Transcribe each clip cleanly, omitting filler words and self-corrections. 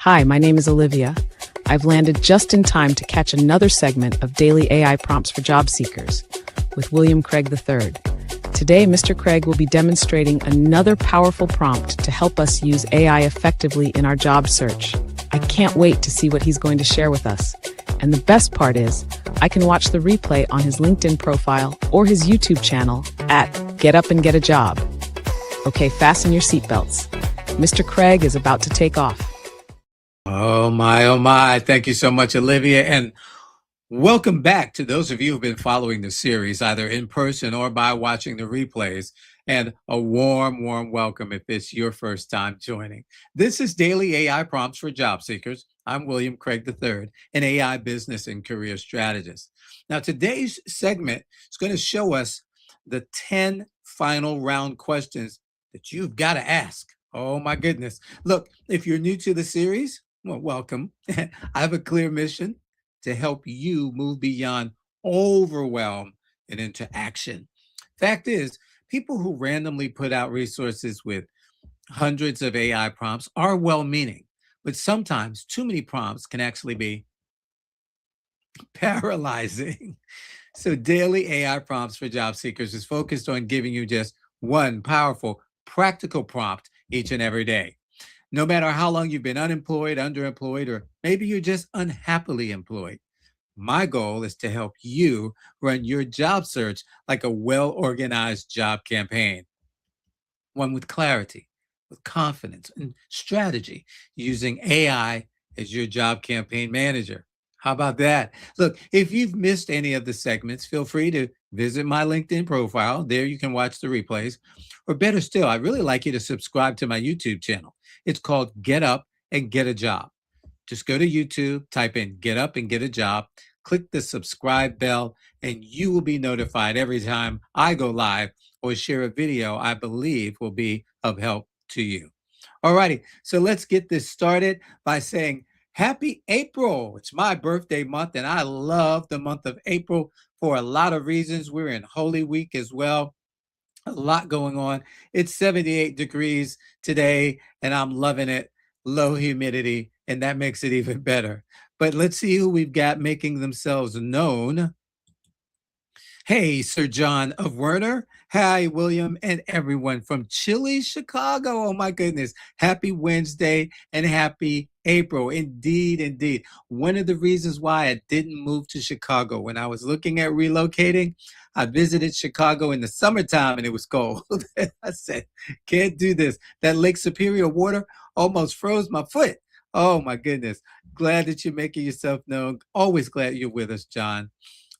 Hi, my name is Olivia. I've landed just in time to catch another segment of Daily AI Prompts for Job Seekers with William Craig III. Today, Mr. Craig will be demonstrating another powerful prompt to help us use AI effectively in our job search. I can't wait to see what he's going to share with us. And the best part is, I can watch the replay on his LinkedIn profile or his YouTube channel at Get Up and Get a Job. Okay, fasten your seatbelts. Mr. Craig is about to take off. Oh my, oh my. Thank you so much, Olivia. And welcome back to those of you who've been following the series, either in person or by watching the replays. And a warm, warm welcome if it's your first time joining. This is Daily AI Prompts for Job Seekers. I'm William Craig III, an AI business and career strategist. Now, today's segment is going to show us the 10 final round questions that you've got to ask. Oh my goodness. Look, if you're new to the series, well, welcome. I have a clear mission to help you move beyond overwhelm and into action. Fact is, people who randomly put out resources with hundreds of AI prompts are well-meaning, but sometimes too many prompts can actually be paralyzing. So Daily AI Prompts for Job Seekers is focused on giving you just one powerful, practical prompt each and every day. No matter how long you've been unemployed, underemployed, or maybe you're just unhappily employed, my goal is to help you run your job search like a well-organized job campaign, one with clarity, with confidence, and strategy, using AI as your job campaign manager. How about that? Look, if you've missed any of the segments, feel free to visit my LinkedIn profile. There you can watch the replays. Or better still, I'd really like you to subscribe to my YouTube channel. It's called Get Up and Get a Job. Just go to YouTube, type in Get Up and Get a Job, click the subscribe bell, and you will be notified every time I go live or share a video I believe will be of help to you. All righty, so let's get this started by saying Happy April. It's my birthday month, and I love the month of April for a lot of reasons. We're in Holy Week as well. A lot going on. It's 78 degrees today, and I'm loving it. Low humidity, and that makes it even better. But let's see who we've got making themselves known. Hey, Sir John of Werner. Hi, William, and everyone from chilly Chicago. Oh, my goodness. Happy Wednesday and happy April. Indeed, indeed. One of the reasons why I didn't move to Chicago when I was looking at relocating, I visited Chicago in the summertime and it was cold. I said, can't do this. That Lake Superior water almost froze my foot. Oh, my goodness. Glad that you're making yourself known. Always glad you're with us, John.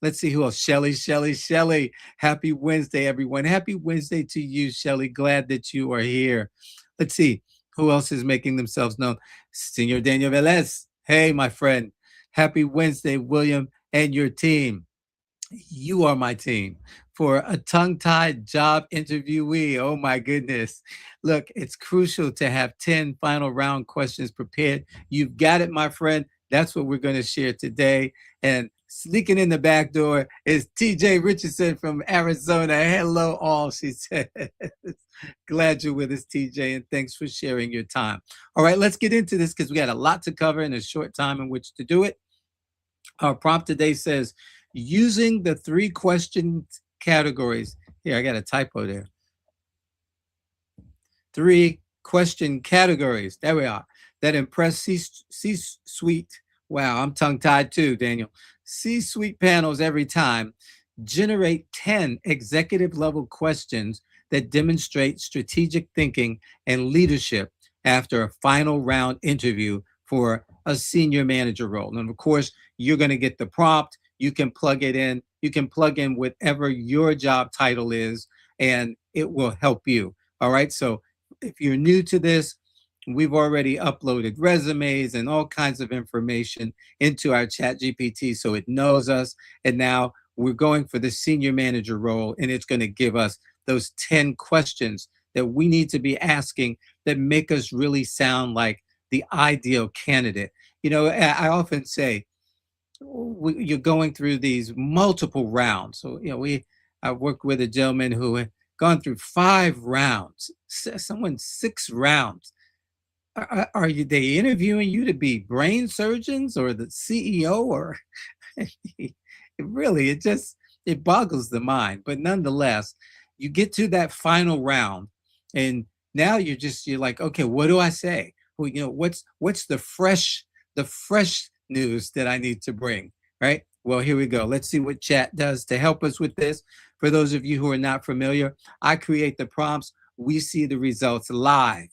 Let's see who else. Shelly. Happy Wednesday, everyone. Happy Wednesday to you, Shelly. Glad that you are here. Let's see who else is making themselves known. Senor Daniel Velez. Hey, my friend. Happy Wednesday, William, and your team. You are my team for a tongue-tied job interviewee. Oh my goodness. Look, it's crucial to have 10 final round questions prepared. You've got it, my friend. That's what we're going to share today. And sneaking in the back door is TJ Richardson from Arizona. Hello, all, she says. Glad you're with us, TJ, and thanks for sharing your time. All right, let's get into this because we got a lot to cover in a short time in which to do it. Our prompt today says, using the 3 question categories. Here, I got a typo there. 3 question categories. There we are. That impress C-suite. Wow, I'm tongue-tied too, Daniel. C-suite panels every time. Generate 10 executive level questions that demonstrate strategic thinking and leadership after a final round interview for a senior manager role. And of course, you're going to get the prompt. You can plug it in. You can plug in whatever your job title is, and it will help you. All right. So if you're new to this, we've already uploaded resumes and all kinds of information into our chat GPT so it knows us. And now we're going for the senior manager role, and it's going to give us those 10 questions that we need to be asking that make us really sound like the ideal candidate. You know, I often say, you're going through these multiple rounds. So, you know, I worked with a gentleman who had gone through 5 rounds, someone 6 rounds. Are you they interviewing you to be brain surgeons or the CEO or it really it boggles the mind. But nonetheless, you get to that final round and now you're like, okay, what do I say? Well, what's the fresh news that I need to bring, right? Well, here we go. Let's see what chat does to help us with this. For those of you who are not familiar, I create the prompts. We see the results live,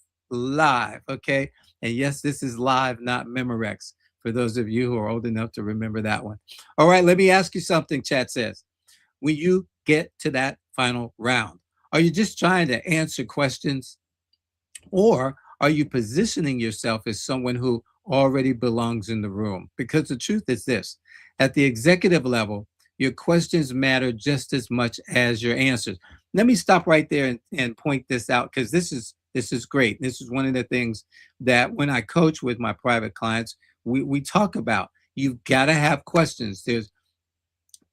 okay? And yes, this is live, not Memorex, for those of you who are old enough to remember that one. All right, let me ask you something, chat says. When you get to that final round, are you just trying to answer questions, or are you positioning yourself as someone who already belongs in the room? Because the truth is this, at the executive level, your questions matter just as much as your answers. Let me stop right there and point this out, because this is great. This is one of the things that when I coach with my private clients, we talk about. You've got to have questions. There's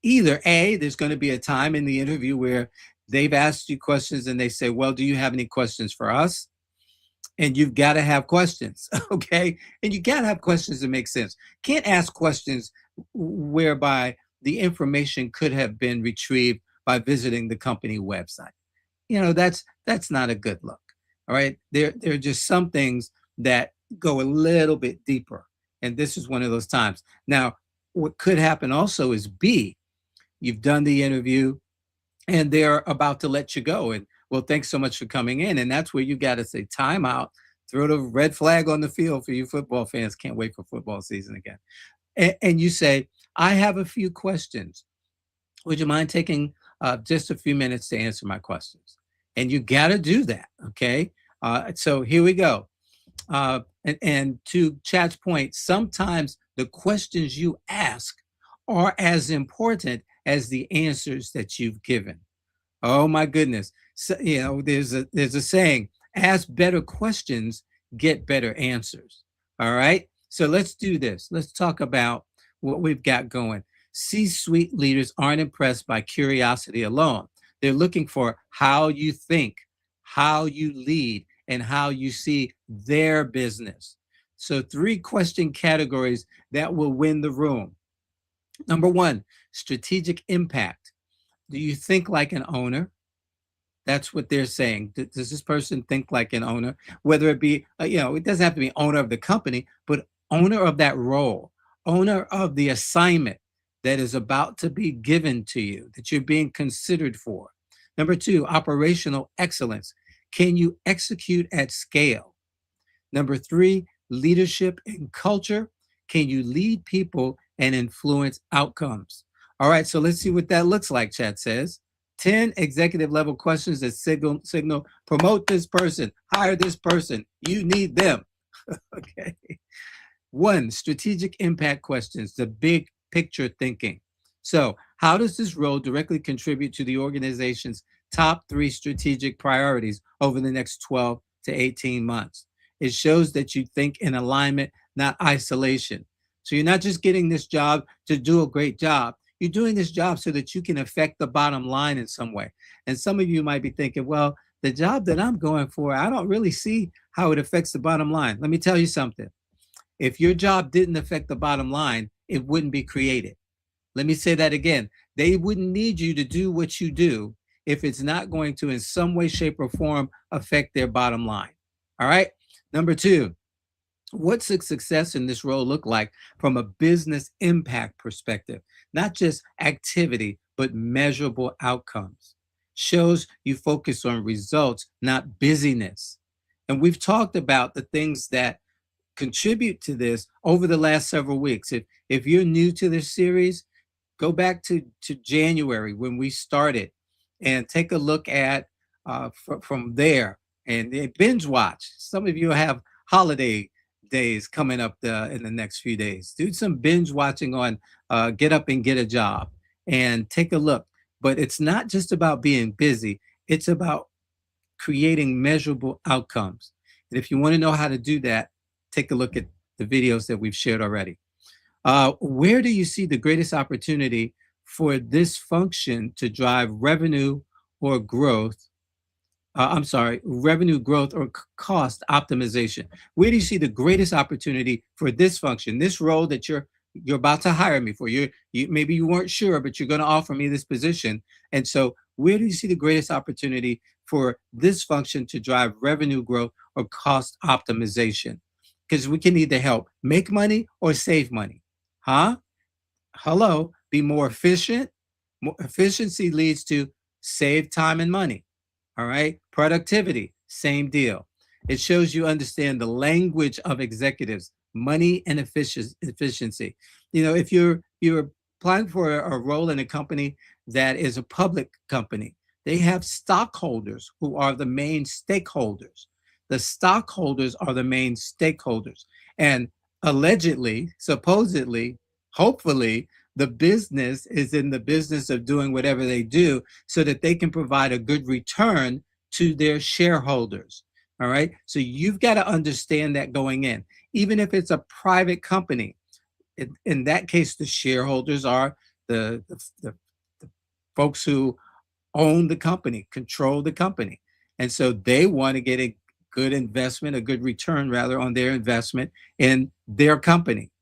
either there's going to be a time in the interview where they've asked you questions and they say, well, do you have any questions for us? And you've got to have questions, okay? And you got to have questions that make sense. Can't ask questions whereby the information could have been retrieved by visiting the company website. That's not a good look. All right. There are just some things that go a little bit deeper. And this is one of those times. Now, what could happen also is B, you've done the interview and they're about to let you go. And well, thanks so much for coming in. And that's where you got to say time out, throw the red flag on the field for you football fans. Can't wait for football season again. And you say, I have a few questions. Would you mind taking just a few minutes to answer my questions? And you got to do that. Okay. So here we go. And to Chat's point, sometimes the questions you ask are as important as the answers that you've given. Oh my goodness. So, there's a saying, ask better questions, get better answers. All right. So let's do this. Let's talk about what we've got going. C-suite leaders aren't impressed by curiosity alone. They're looking for how you think, how you lead, and how you see their business. So 3 question categories that will win the room. Number 1, strategic impact. Do you think like an owner? That's what they're saying. Does this person think like an owner? Whether it be, it doesn't have to be owner of the company, but owner of that role, owner of the assignment that is about to be given to you, that you're being considered for. Number 2, operational excellence. Can you execute at scale? Number 3, leadership and culture. Can you lead people and influence outcomes? All right, so let's see what that looks like, chat says. 10 executive level questions that signal promote this person, hire this person, you need them. Okay. 1, strategic impact questions, the big picture thinking. So how does this role directly contribute to the organization's top 3 strategic priorities over the next 12 to 18 months? It shows that you think in alignment, not isolation. So you're not just getting this job to do a great job. You're doing this job so that you can affect the bottom line in some way. And some of you might be thinking, well, the job that I'm going for, I don't really see how it affects the bottom line. Let me tell you something. If your job didn't affect the bottom line, it wouldn't be created. Let me say that again. They wouldn't need you to do what you do if it's not going to in some way, shape, or form affect their bottom line. All right. Number 2, what's a success in this role look like from a business impact perspective? Not just activity, but measurable outcomes. Shows you focus on results, not busyness. And we've talked about the things that contribute to this over the last several weeks. If you're new to this series, go back to January when we started and take a look at from there and binge watch. Some of you have holiday days coming up in the next few days. Do some binge watching on Get Up and Get a Job and take a look. But it's not just about being busy. It's about creating measurable outcomes. And if you want to know how to do that, take a look at the videos that we've shared already. Where do you see the greatest opportunity for this function to drive revenue or growth revenue growth or cost optimization. Where do you see the greatest opportunity for this function, this role that you're about to hire me for? You maybe you weren't sure, but you're going to offer me this position. And so where do you see the greatest opportunity for this function to drive revenue growth or cost optimization? Because we can either help make money or save money. Huh? Hello, be more efficient. More efficiency leads to save time and money. All right. Productivity, same deal. It shows you understand the language of executives, money and efficiency. You know, if you're applying for a role in a company that is a public company, they have stockholders who are the main stakeholders. The stockholders are the main stakeholders. And allegedly, supposedly, hopefully, the business is in the business of doing whatever they do so that they can provide a good return to their shareholders. All right. So you've got to understand that going in, even if it's a private company. In that case, the shareholders are the folks who own the company, control the company. And so they want to get a good investment, a good return rather on their investment in their company.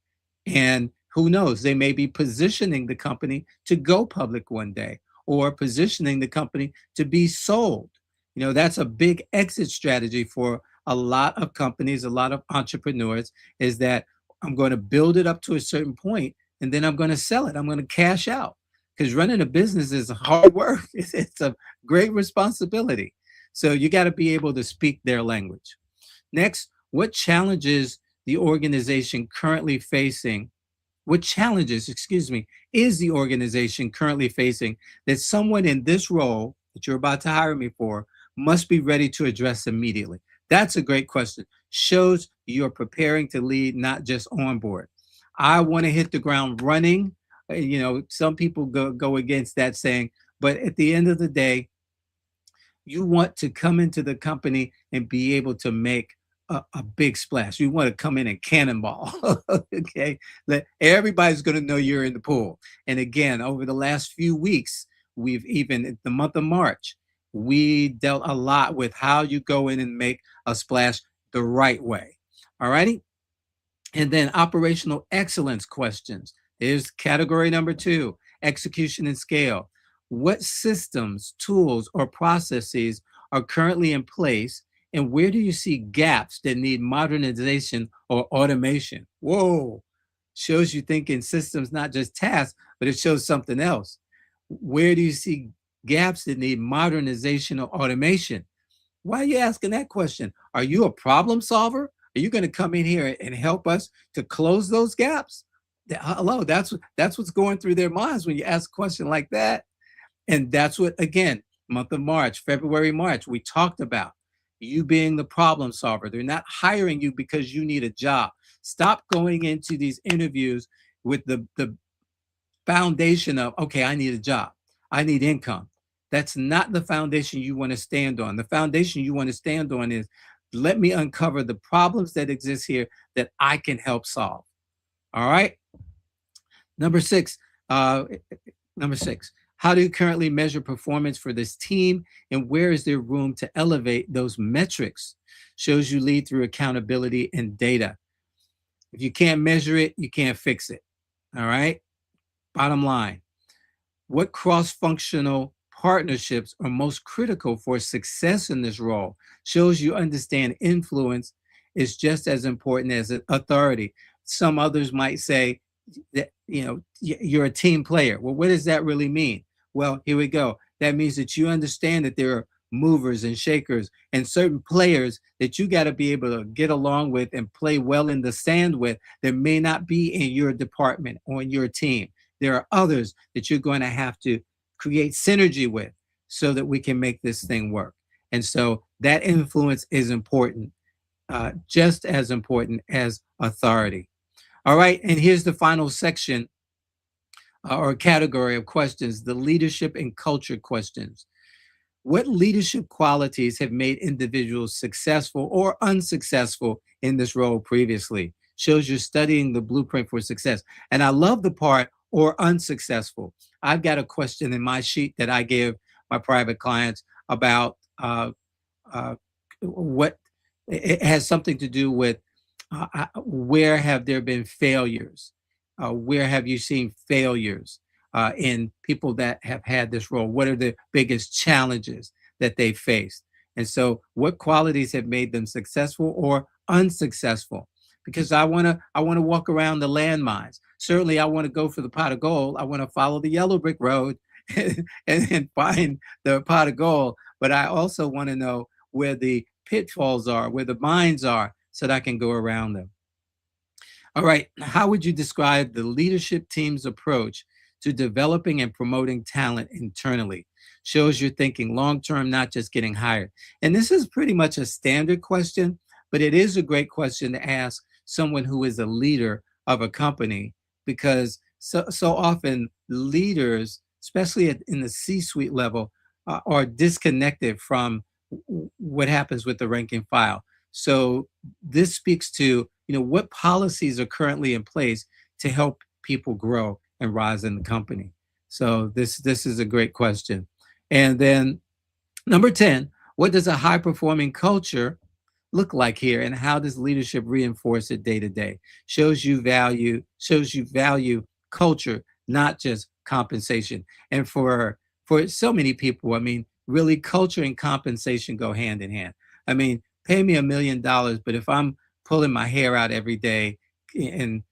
And who knows, they may be positioning the company to go public one day or positioning the company to be sold. You know, that's a big exit strategy for a lot of companies, a lot of entrepreneurs, is that I'm going to build it up to a certain point and then I'm going to sell it. I'm going to cash out, because running a business is hard work. It's a great responsibility. So you got to be able to speak their language. Next, what challenges the organization currently facing? What challenges, is the organization currently facing that someone in this role that you're about to hire me for must be ready to address immediately? That's a great question. Shows you're preparing to lead, not just onboard. I want to hit the ground running. You know, some people go against that saying, but at the end of the day, you want to come into the company and be able to make a big splash. You want to come in and cannonball. Okay. Everybody's going to know you're in the pool. And again, over the last few weeks, we've even in the month of March, we dealt a lot with how you go in and make a splash the right way. All righty. And then operational excellence questions. There's category number 2, execution and scale. What systems, tools, or processes are currently in place, and where do you see gaps that need modernization or automation? Whoa, shows you thinking systems, not just tasks, but it shows something else. Where do you see gaps that need modernization or automation? Why are you asking that question? Are you a problem solver? Are you going to come in here and help us to close those gaps? Hello, that's what's going through their minds when you ask a question like that. And that's what, again, month of March, February, March, we talked about you being the problem solver. They're not hiring you because you need a job. Stop going into these interviews with the foundation of, okay, I need a job. I need income. That's not the foundation you want to stand on. The foundation you want to stand on is, let me uncover the problems that exist here that I can help solve. All right. Number six, how do you currently measure performance for this team, and where is there room to elevate those metrics? Shows you lead through accountability and data. If you can't measure it, you can't fix it. All right. Bottom line, what cross-functional partnerships are most critical for success in this role? Shows you understand influence is just as important as authority. Some others might say that, you're a team player. Well, what does that really mean? Well, here we go. That means that you understand that there are movers and shakers and certain players that you got to be able to get along with and play well in the sand with that may not be in your department or in your team. There are others that you're going to have to create synergy with so that we can make this thing work. And so that influence is important, just as important as authority. All right, and here's the final section or category of questions, the leadership and culture questions. What leadership qualities have made individuals successful or unsuccessful in this role previously? Shows you're studying the blueprint for success. And I love the part, or unsuccessful. I've got a question in my sheet that I give my private clients about what it has something to do with where have there been failures? Where have you seen failures in people that have had this role? What are the biggest challenges that they faced? And so, what qualities have made them successful or unsuccessful? Because I want to walk around the landmines. Certainly, I want to go for the pot of gold. I want to follow the yellow brick road and find the pot of gold. But I also want to know where the pitfalls are, where the mines are, so that I can go around them. All right, how would you describe the leadership team's approach to developing and promoting talent internally? Shows you're thinking long term, not just getting hired. And this is pretty much a standard question, but it is a great question to ask someone who is a leader of a company, because so often leaders, especially in the C-suite level, are disconnected from what happens with the rank and file. So this speaks to, what policies are currently in place to help people grow and rise in the company. So this is a great question. And then number 10, what does a high performing culture look like here, and how does leadership reinforce it day to day? Shows you value culture, not just compensation. And for so many people, I mean, really culture and compensation go hand in hand. I mean, pay me $1 million, but if I'm pulling my hair out every day and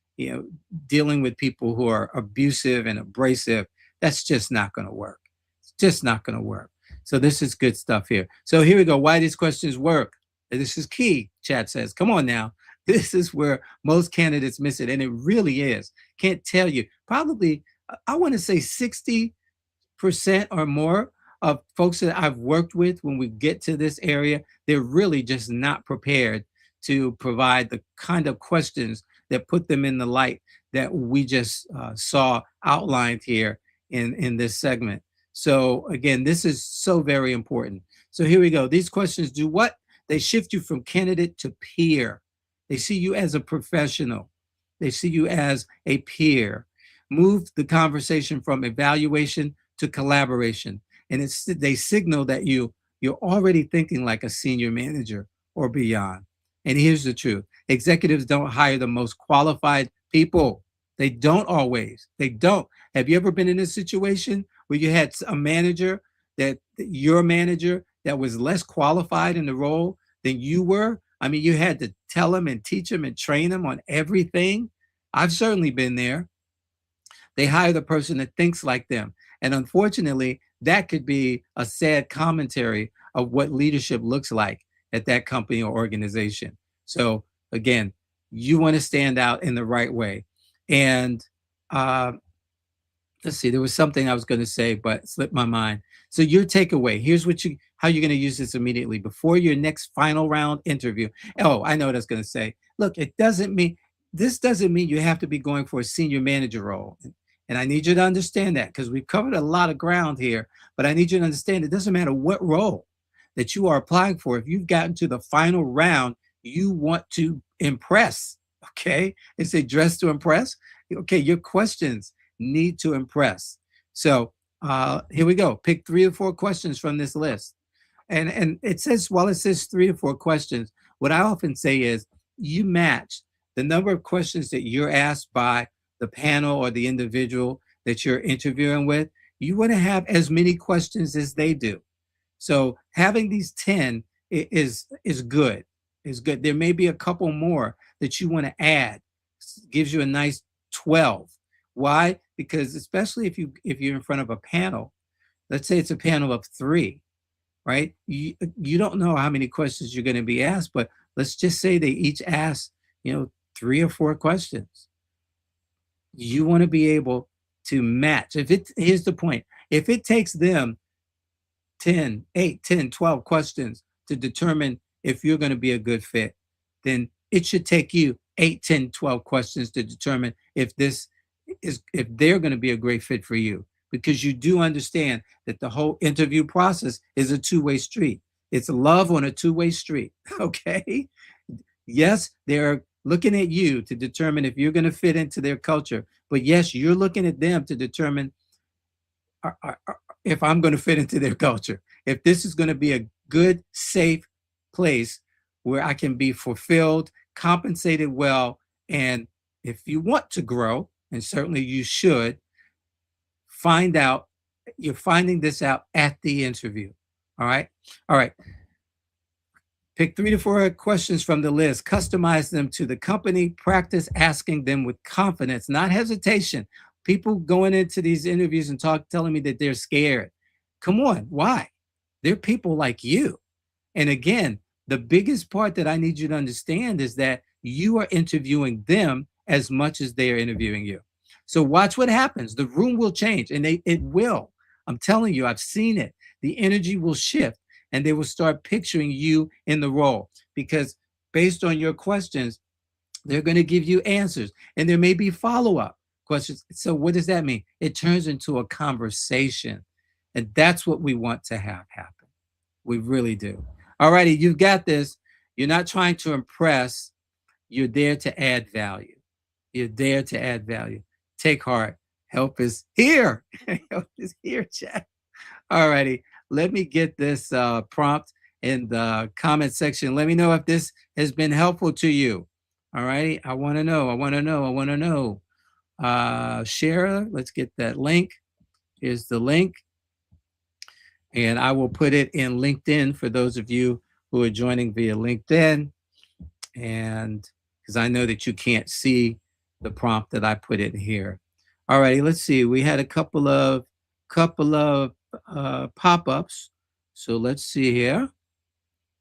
dealing with people who are abusive and abrasive, that's just not going to work. It's just not going to work. So this is good stuff here. So here we go. Why these questions work. This is key, chat says. Come on now. This is where most candidates miss it. And it really is. Can't tell you. Probably, I want to say 60% or more of folks that I've worked with, when we get to this area, they're really just not prepared to provide the kind of questions that put them in the light that we just saw outlined here in this segment. So again, this is so very important. So here we go. These questions do what? They shift you from candidate to peer. They see you as a professional. They see you as a peer. Move the conversation from evaluation to collaboration. And they signal that you're already thinking like a senior manager or beyond. And here's the truth. Executives don't hire the most qualified people. They don't always. They don't. Have you ever been in a situation where you had a manager, that your manager, that was less qualified in the role than you were? I mean, you had to tell them and teach them and train them on everything. I've certainly been there. They hire the person that thinks like them. And unfortunately, that could be a sad commentary of what leadership looks like at that company or organization. So again, you want to stand out in the right way. And let's see, there was something I was going to say, but slipped my mind. So your takeaway, here's how you're going to use this immediately before your next final round interview. Oh, I know what I was going to say. Look, this doesn't mean you have to be going for a senior manager role. And I need you to understand that, because we've covered a lot of ground here, but I need you to understand it doesn't matter what role that you are applying for. If you've gotten to the final round, you want to impress, okay? They say dress to impress. Okay, your questions need to impress. So here we go. Pick 3 or 4 questions from this list. And it says, while it says 3 or 4 questions, what I often say is you match the number of questions that you're asked by the panel or the individual that you're interviewing with. You want to have as many questions as they do. So having these 10 is good. There may be a couple more that you want to add. Gives you a nice 12. Why? Because especially if you're in front of a panel, let's say it's a panel of 3, right? You don't know how many questions you're going to be asked, but let's just say they each ask, 3 or 4 questions. You want to be able to match. Here's the point. If it takes them 10, 8, 10, 12 questions to determine if you're going to be a good fit, then it should take you 8, 10, 12 questions to determine if they're going to be a great fit for you, because you do understand that the whole interview process is a two-way street. It's love on a two-way street. Okay. Yes, they're looking at you to determine if you're going to fit into their culture. But yes, you're looking at them to determine if I'm going to fit into their culture, if this is going to be a good, safe place where I can be fulfilled, compensated well. And if you want to grow, and certainly you should, find out, you're finding this out at the interview. All right. All right. Pick 3 to 4 questions from the list, customize them to the company, practice asking them with confidence, not hesitation. People going into these interviews and telling me that they're scared. Come on, why? They're people like you. And again, the biggest part that I need you to understand is that you are interviewing them as much as they are interviewing you. So watch what happens. The room will change, and it will. I'm telling you, I've seen it. The energy will shift, and they will start picturing you in the role, because based on your questions, they're going to give you answers, and there may be follow-up questions. So what does that mean? It turns into a conversation, and that's what we want to have happen. We really do. All righty, you've got this. You're not trying to impress. You're there to add value. You're there to add value. Take heart. Help is here. Help is here, chat. All righty. Let me get this prompt in the comment section. Let me know if this has been helpful to you. All righty. I want to know. I want to know. I want to know. Share. Let's get that link. Here's the link. And I will put it in LinkedIn for those of you who are joining via LinkedIn. And because I know that you can't see the prompt that I put in here. All righty, let's see. We had a couple of pop-ups. So let's see here.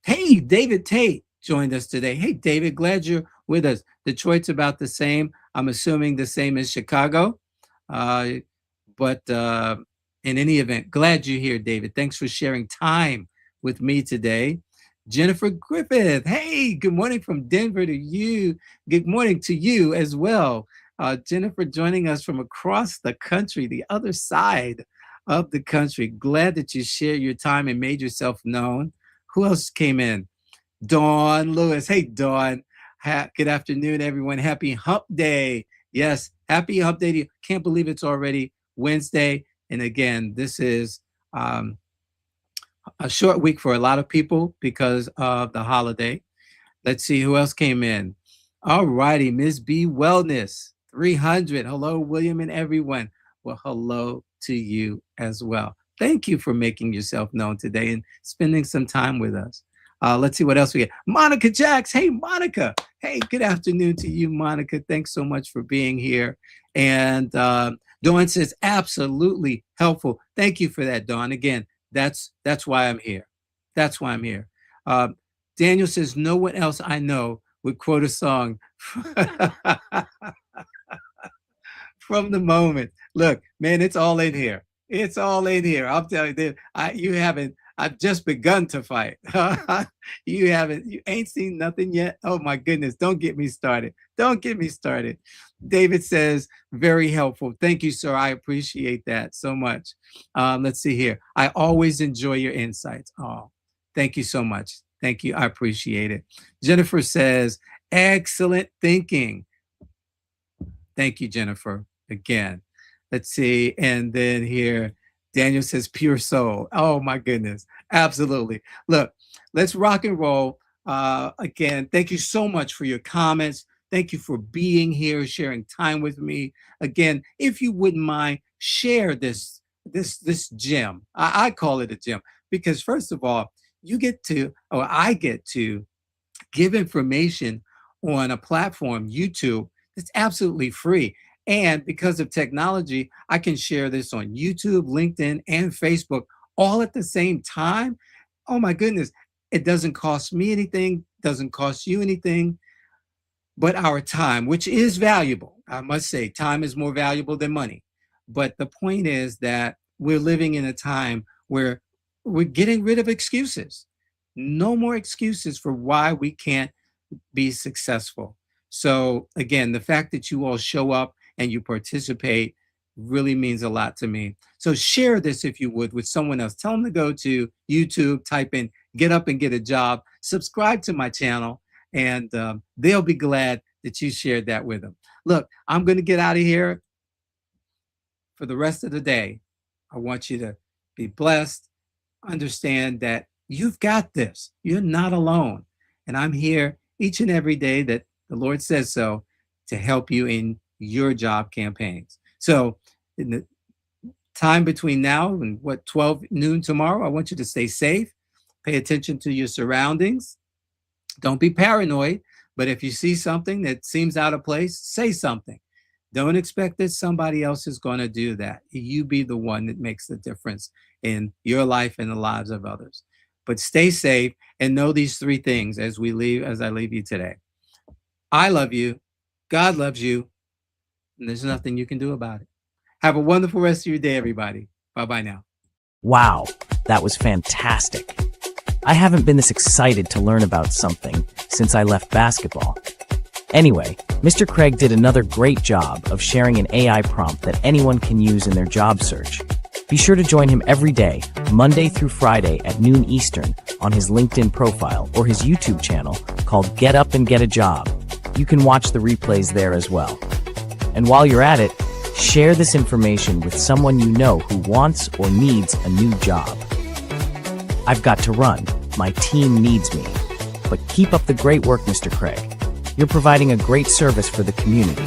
Hey, David Tate joined us today. Hey, David, glad you're with us. Detroit's about the same. I'm assuming the same as Chicago. But in any event, glad you're here, David. Thanks for sharing time with me today. Jennifer Griffith, hey, good morning from Denver to you. Good morning to you as well. Jennifer joining us from across the country, the other side of the country. Glad that you shared your time and made yourself known. Who else came in? Dawn Lewis. Hey, Dawn. Good afternoon, everyone. Happy Hump Day. Yes, happy Hump Day. Can't believe it's already Wednesday. And again, this is a short week for a lot of people because of the holiday. Let's see who else came in. All righty, Ms. B Wellness, 300. Hello, William and everyone. Well, hello to you as well. Thank you for making yourself known today and spending some time with us. Let's see what else we get. Monica Jacks. Hey, Monica. Hey, good afternoon to you, Monica. Thanks so much for being here. And Dawn says, absolutely helpful. Thank you for that, Dawn. Again, that's why I'm here. That's why I'm here. Daniel says, no one else I know would quote a song from The Moment. Look, man, it's all in here. It's all in here. I'll tell you, I've just begun to fight. You ain't seen nothing yet. Oh my goodness. Don't get me started. Don't get me started. David says, very helpful. Thank you, sir. I appreciate that so much. Let's see here. I always enjoy your insights. Oh, thank you so much. Thank you. I appreciate it. Jennifer says, excellent thinking. Thank you, Jennifer. Again, let's see. And then here, Daniel says, pure soul. Oh, my goodness. Absolutely. Look, let's rock and roll. Again, thank you so much for your comments. Thank you for being here, sharing time with me. Again, if you wouldn't mind, share this gem. I call it a gem because, first of all, I get to give information on a platform, YouTube, that's absolutely free. And because of technology, I can share this on YouTube, LinkedIn, and Facebook all at the same time. Oh my goodness. It doesn't cost me anything, doesn't cost you anything, but our time, which is valuable. I must say, time is more valuable than money. But the point is that we're living in a time where we're getting rid of excuses. No more excuses for why we can't be successful. So again, the fact that you all show up and you participate really means a lot to me. So share this, if you would, with someone else. Tell them to go to YouTube, type in Get Up and Get a Job, subscribe to my channel, and they'll be glad that you shared that with them. Look, I'm going to get out of here for the rest of the day. I want you to be blessed, understand that You've got this. You're not alone. And I'm here each and every day that the Lord says so to help you in your job campaigns. So, in the time between now and 12 noon tomorrow, I want you to stay safe, pay attention to your surroundings. Don't be paranoid, but if you see something that seems out of place, say something. Don't expect that somebody else is going to do that. You be the one that makes the difference in your life and the lives of others. But stay safe and know these three things as I leave you today. I love you. God loves you. And there's nothing you can do about it. Have a wonderful rest of your day, everybody. Bye-bye now. Wow, that was fantastic. I haven't been this excited to learn about something since I left basketball. Anyway, Mr. Craig did another great job of sharing an AI prompt that anyone can use in their job search. Be sure to join him every day, Monday through Friday at noon Eastern, on his LinkedIn profile or his YouTube channel called Get Up and Get a Job. You can watch the replays there as well. And while you're at it, share this information with someone you know who wants or needs a new job. I've got to run. My team needs me. But keep up the great work, Mr. Craig. You're providing a great service for the community.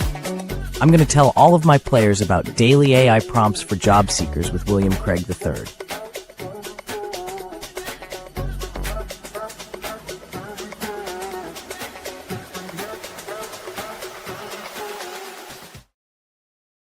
I'm going to tell all of my players about daily AI prompts for job seekers with William Craig III.